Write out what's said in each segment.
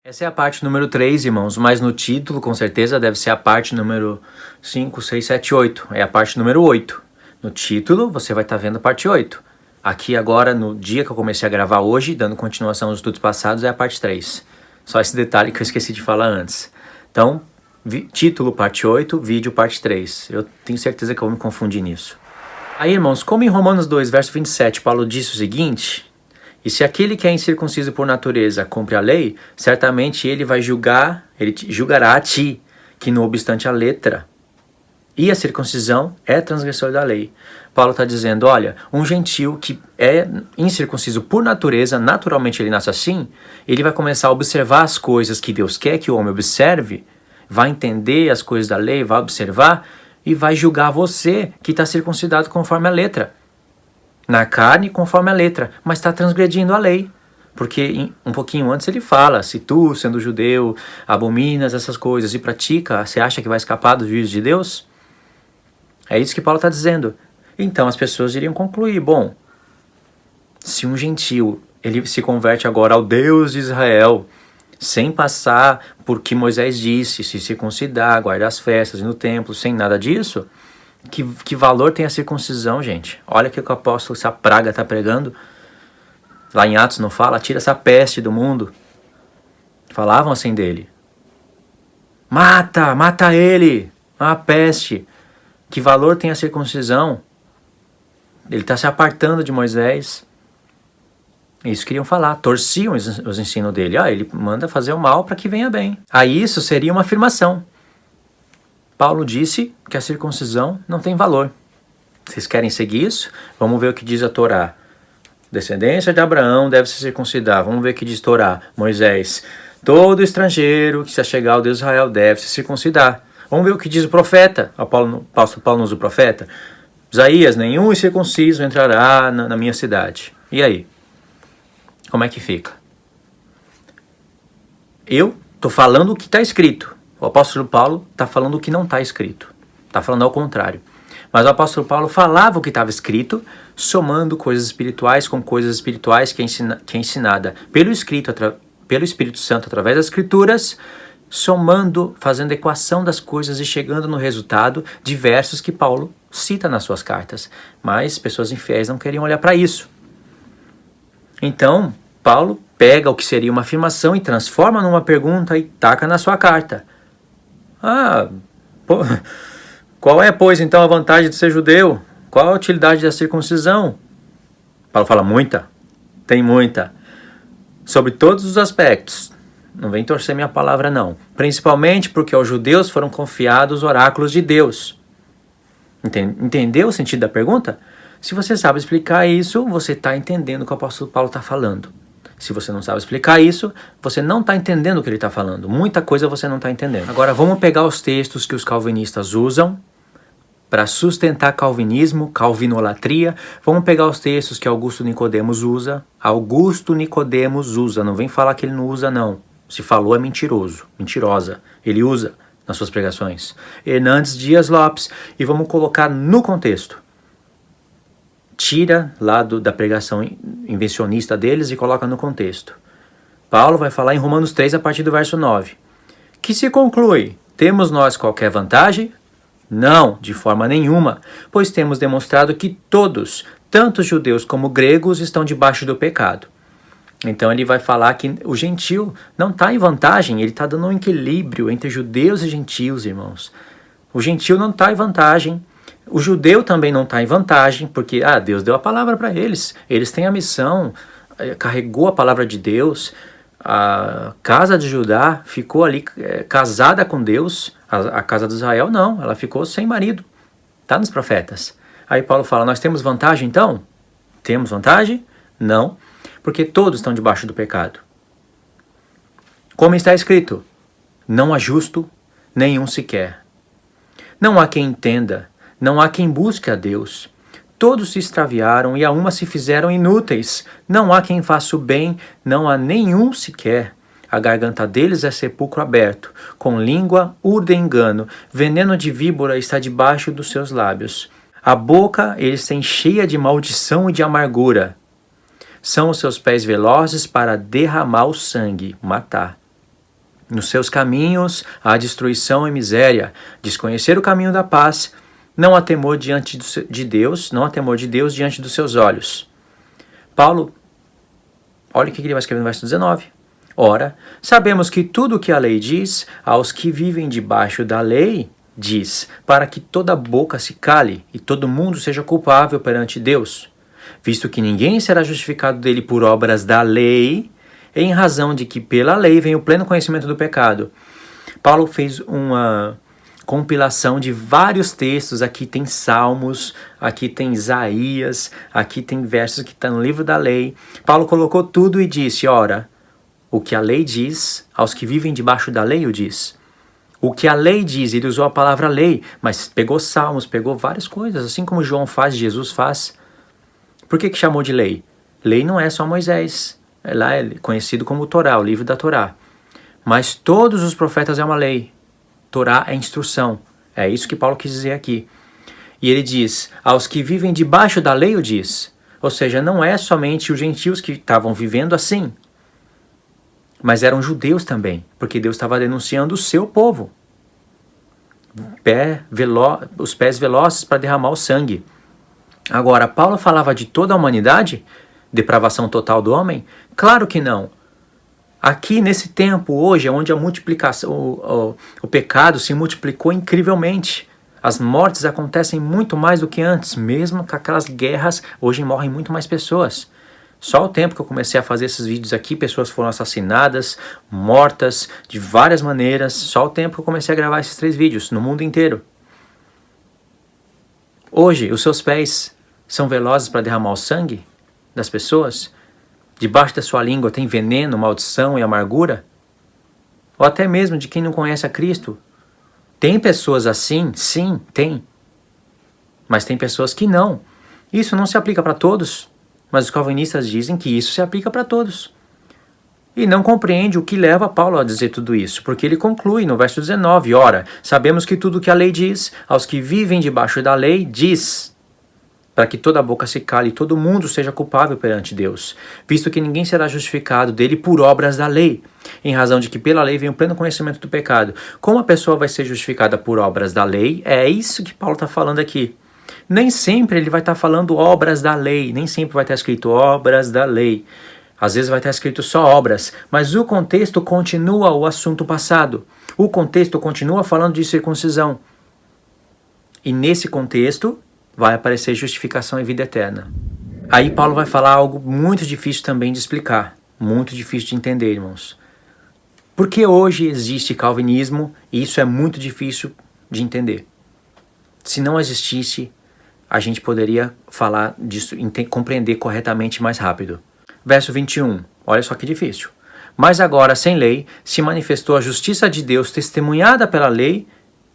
Essa é a parte número 3, irmãos, mas no título, com certeza, deve ser a parte número 5, 6, 7, 8. É a parte número 8. No título, você vai estar vendo a parte 8. Aqui agora, no dia que eu comecei a gravar hoje, dando continuação aos estudos passados, é a parte 3. Só esse detalhe que eu esqueci de falar antes. Então, título parte 8, vídeo parte 3. Eu tenho certeza que eu vou me confundir nisso. Aí, irmãos, como em Romanos 2, verso 27, Paulo disse o seguinte: e se aquele que é incircunciso por natureza cumpre a lei, certamente ele julgará a ti, que não obstante a letra e a circuncisão é transgressor da lei. Paulo está dizendo, olha, um gentio que é incircunciso por natureza, naturalmente ele nasce assim, ele vai começar a observar as coisas que Deus quer que o homem observe, vai entender as coisas da lei, vai observar e vai julgar você que está circuncidado conforme a letra. Na carne, conforme a letra, mas está transgredindo a lei. Porque um pouquinho antes ele fala, se tu, sendo judeu, abominas essas coisas e pratica, você acha que vai escapar do juízo de Deus? É isso que Paulo está dizendo. Então as pessoas iriam concluir, bom, se um gentio, ele se converte agora ao Deus de Israel, sem passar por que Moisés disse, se circuncidar, guardar as festas no templo, sem nada disso, que valor tem a circuncisão, gente? Olha que o apóstolo, essa praga está pregando. Lá em Atos não fala, tira essa peste do mundo. Falavam assim dele. Mata ele, a peste. Que valor tem a circuncisão? Ele está se apartando de Moisés. Isso queriam falar, torciam os ensinos dele. Ele manda fazer o mal para que venha bem. Aí isso seria uma afirmação. Paulo disse que a circuncisão não tem valor. Vocês querem seguir isso? Vamos ver o que diz a Torá. Descendência de Abraão deve se circuncidar. Vamos ver o que diz Torá. Moisés. Todo estrangeiro que se achegar ao Deus de Israel deve se circuncidar. Vamos ver o que diz o profeta. O apóstolo Paulo não usa o profeta. Isaías, nenhum incircunciso entrará na minha cidade. E aí? Como é que fica? Eu estou falando o que está escrito. O apóstolo Paulo está falando o que não está escrito. Está falando ao contrário. Mas o apóstolo Paulo falava o que estava escrito, somando coisas espirituais com coisas espirituais que é ensinada pelo Espírito Santo através das Escrituras, somando, fazendo equação das coisas e chegando no resultado de versos que Paulo cita nas suas cartas. Mas pessoas infiéis não queriam olhar para isso. Então, Paulo pega o que seria uma afirmação e transforma numa pergunta e taca na sua carta. Qual é, pois, então, a vantagem de ser judeu? Qual a utilidade da circuncisão? Paulo fala muita, tem muita, sobre todos os aspectos. Não vem torcer minha palavra, não. Principalmente porque aos judeus foram confiados os oráculos de Deus. Entendeu o sentido da pergunta? Se você sabe explicar isso, você está entendendo o que o apóstolo Paulo está falando. Se você não sabe explicar isso, você não está entendendo o que ele está falando. Muita coisa você não está entendendo. Agora vamos pegar os textos que os calvinistas usam para sustentar calvinismo, calvinolatria. Vamos pegar os textos que Augusto Nicodemos usa. Augusto Nicodemos usa, não vem falar que ele não usa não. Se falou é mentiroso, mentirosa. Ele usa nas suas pregações. Hernandes Dias Lopes. E vamos colocar no contexto. Tira lá da pregação invencionista deles e coloca no contexto. Paulo vai falar em Romanos 3 a partir do verso 9. Que se conclui, temos nós qualquer vantagem? Não, de forma nenhuma, pois temos demonstrado que todos, tanto judeus como gregos, estão debaixo do pecado. Então ele vai falar que o gentio não está em vantagem, ele está dando um equilíbrio entre judeus e gentios, irmãos. O gentio não está em vantagem. O judeu também não está em vantagem, porque Deus deu a palavra para eles. Eles têm a missão, carregou a palavra de Deus. A casa de Judá ficou ali casada com Deus. A casa de Israel não, ela ficou sem marido. Está nos profetas. Aí Paulo fala, nós temos vantagem então? Temos vantagem? Não, porque todos estão debaixo do pecado. Como está escrito, não há justo, nenhum sequer. Não há quem entenda. Não há quem busque a Deus. Todos se extraviaram e a uma se fizeram inúteis. Não há quem faça o bem, não há nenhum sequer. A garganta deles é sepulcro aberto. Com língua urdem engano. Veneno de víbora está debaixo dos seus lábios. A boca eles têm cheia de maldição e de amargura. São os seus pés velozes para derramar o sangue, matar. Nos seus caminhos há destruição e miséria. Desconhecer o caminho da paz, não há temor de Deus, não há temor de Deus diante dos seus olhos. Paulo, olha o que ele vai escrever no verso 19. Ora, sabemos que tudo o que a lei diz, aos que vivem debaixo da lei, diz, para que toda boca se cale e todo mundo seja culpável perante Deus, visto que ninguém será justificado dele por obras da lei, em razão de que pela lei vem o pleno conhecimento do pecado. Paulo fez uma compilação de vários textos. Aqui tem Salmos, aqui tem Isaías, aqui tem versos que estão no livro da lei. Paulo colocou tudo e disse, ora, o que a lei diz, aos que vivem debaixo da lei o diz. O que a lei diz, ele usou a palavra lei, mas pegou Salmos, pegou várias coisas, assim como João faz, Jesus faz. Por que chamou de lei? Lei não é só Moisés, lá é conhecido como Torá, o livro da Torá. Mas todos os profetas é uma lei. Torá é instrução. É isso que Paulo quis dizer aqui. E ele diz, aos que vivem debaixo da lei o diz. Ou seja, não é somente os gentios que estavam vivendo assim, mas eram judeus também, porque Deus estava denunciando o seu povo. Os pés velozes para derramar o sangue. Agora, Paulo falava de toda a humanidade? Depravação total do homem? Claro que não. Aqui nesse tempo, hoje, onde a multiplicação, o pecado se multiplicou incrivelmente. As mortes acontecem muito mais do que antes, mesmo com aquelas guerras, hoje morrem muito mais pessoas. Só o tempo que eu comecei a fazer esses vídeos aqui, pessoas foram assassinadas, mortas, de várias maneiras. Só o tempo que eu comecei a gravar esses 3 vídeos, no mundo inteiro. Hoje, os seus pés são velozes para derramar o sangue das pessoas? Debaixo da sua língua tem veneno, maldição e amargura? Ou até mesmo de quem não conhece a Cristo? Tem pessoas assim? Sim, tem. Mas tem pessoas que não. Isso não se aplica para todos, mas os calvinistas dizem que isso se aplica para todos. E não compreende o que leva Paulo a dizer tudo isso, porque ele conclui no verso 19, ora, sabemos que tudo o que a lei diz, aos que vivem debaixo da lei, diz, para que toda boca se cale e todo mundo seja culpável perante Deus, visto que ninguém será justificado dele por obras da lei, em razão de que pela lei vem o pleno conhecimento do pecado. Como a pessoa vai ser justificada por obras da lei? É isso que Paulo está falando aqui. Nem sempre ele vai estar falando obras da lei, nem sempre vai estar escrito obras da lei. Às vezes vai estar escrito só obras, mas o contexto continua o assunto passado. O contexto continua falando de circuncisão. E nesse contexto vai aparecer justificação e vida eterna. Aí Paulo vai falar algo muito difícil também de explicar, muito difícil de entender, irmãos. Porque hoje existe calvinismo e isso é muito difícil de entender. Se não existisse, a gente poderia falar disso, compreender corretamente mais rápido. Verso 21, olha só que difícil. Mas agora, sem lei, se manifestou a justiça de Deus testemunhada pela lei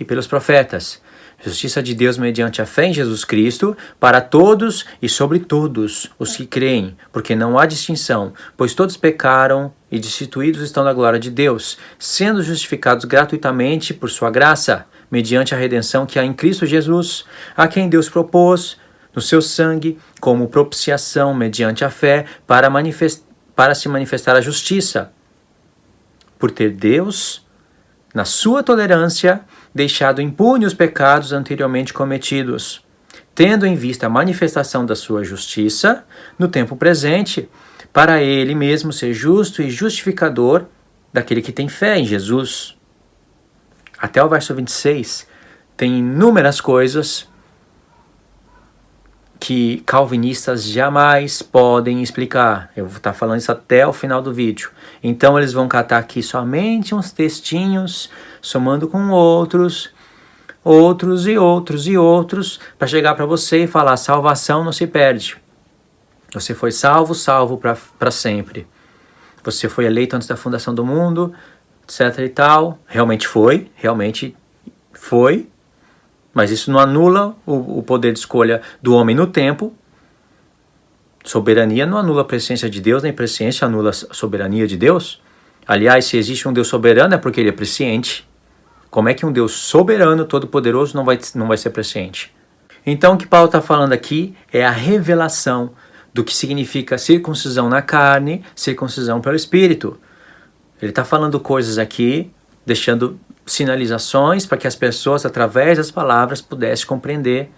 e pelos profetas. Justiça de Deus mediante a fé em Jesus Cristo, para todos e sobre todos os que creem, porque não há distinção, pois todos pecaram e destituídos estão da glória de Deus, sendo justificados gratuitamente por sua graça, mediante a redenção que há em Cristo Jesus, a quem Deus propôs, no seu sangue, como propiciação mediante a fé, para se manifestar a justiça, por ter Deus, na sua tolerância, deixado impune os pecados anteriormente cometidos, tendo em vista a manifestação da sua justiça no tempo presente, para ele mesmo ser justo e justificador daquele que tem fé em Jesus. Até o verso 26, tem inúmeras coisas que calvinistas jamais podem explicar. Eu vou estar falando isso até o final do vídeo. Então eles vão catar aqui somente uns textinhos, somando com outros, para chegar para você e falar, salvação não se perde. Você foi salvo para sempre. Você foi eleito antes da fundação do mundo, etc e tal. Realmente foi. Mas isso não anula o poder de escolha do homem no tempo. Soberania não anula a presciência de Deus, nem presciência anula a soberania de Deus. Aliás, se existe um Deus soberano é porque ele é presciente. Como é que um Deus soberano, todo-poderoso, não vai ser presciente? Então, o que Paulo está falando aqui é a revelação do que significa circuncisão na carne, circuncisão pelo Espírito. Ele está falando coisas aqui, deixando sinalizações para que as pessoas, através das palavras, pudessem compreender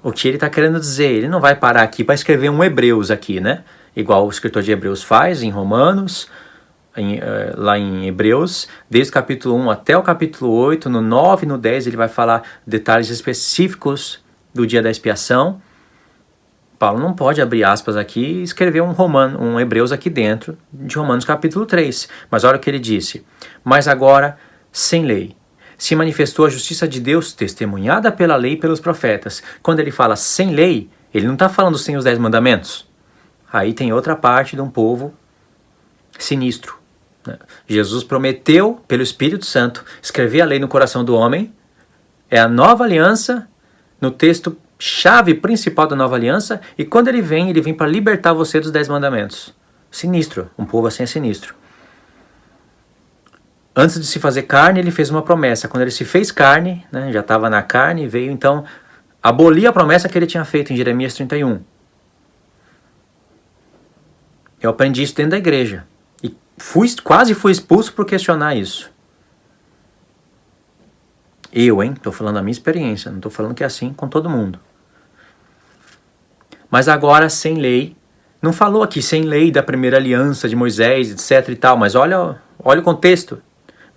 o que ele está querendo dizer. Ele não vai parar aqui para escrever um Hebreus aqui, né? Igual o escritor de Hebreus faz em Romanos, lá em Hebreus, desde o capítulo 1 até o capítulo 8, no 9 e no 10 ele vai falar detalhes específicos do dia da expiação. Paulo não pode abrir aspas aqui e escrever um Hebreus aqui dentro de Romanos capítulo 3. Mas olha o que ele disse. Mas agora, sem lei, se manifestou a justiça de Deus testemunhada pela lei e pelos profetas. Quando ele fala sem lei, ele não está falando sem os 10 mandamentos. Aí tem outra parte de um povo sinistro. Jesus prometeu, pelo Espírito Santo, escrever a lei no coração do homem. É a nova aliança, no texto chave principal da nova aliança, e quando ele vem para libertar você dos 10 mandamentos. Sinistro, um povo assim é sinistro. Antes de se fazer carne, ele fez uma promessa. Quando ele se fez carne, né, já estava na carne, veio então abolir a promessa que ele tinha feito em Jeremias 31. Eu aprendi isso dentro da igreja. E quase fui expulso por questionar isso. Estou falando da minha experiência, não estou falando que é assim com todo mundo. Mas agora, sem lei, não falou aqui sem lei da primeira aliança de Moisés, etc e tal, mas olha o contexto.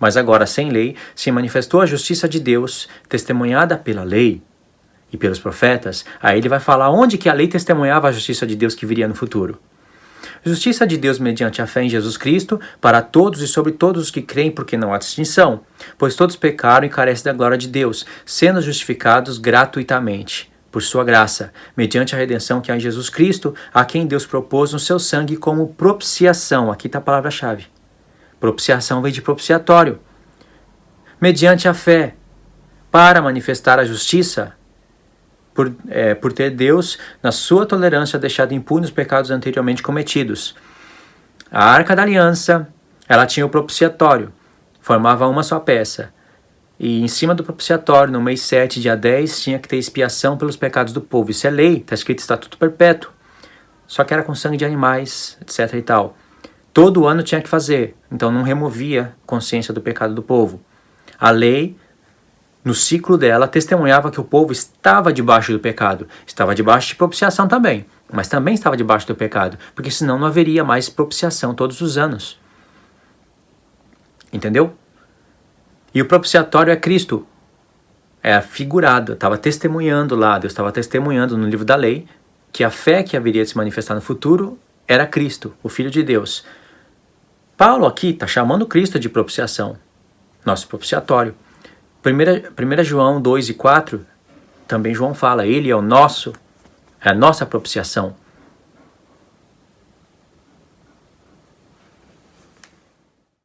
Mas agora, sem lei, se manifestou a justiça de Deus, testemunhada pela lei e pelos profetas. Aí ele vai falar onde que a lei testemunhava a justiça de Deus que viria no futuro. Justiça de Deus mediante a fé em Jesus Cristo, para todos e sobre todos os que creem, porque não há distinção. Pois todos pecaram e carecem da glória de Deus, sendo justificados gratuitamente, por sua graça, mediante a redenção que há em Jesus Cristo, a quem Deus propôs no seu sangue como propiciação. Aqui está a palavra-chave. Propiciação vem de propiciatório. Mediante a fé, para manifestar a justiça, por ter Deus, na sua tolerância, deixado impunes os pecados anteriormente cometidos. A Arca da Aliança, ela tinha o propiciatório, formava uma só peça. E em cima do propiciatório, no mês 7, dia 10, tinha que ter expiação pelos pecados do povo. Isso é lei, está escrito estatuto perpétuo. Só que era com sangue de animais, etc e tal. Todo ano tinha que fazer, então não removia consciência do pecado do povo. A lei, no ciclo dela, testemunhava que o povo estava debaixo do pecado. Estava debaixo de propiciação também, mas também estava debaixo do pecado, porque senão não haveria mais propiciação todos os anos. Entendeu? E o propiciatório é Cristo. É figurado, estava testemunhando lá, Deus estava testemunhando no livro da lei, que a fé que haveria de se manifestar no futuro era Cristo, o Filho de Deus. Paulo aqui está chamando Cristo de propiciação, nosso propiciatório. 1 João 2 e 4, também João fala, ele é a nossa propiciação.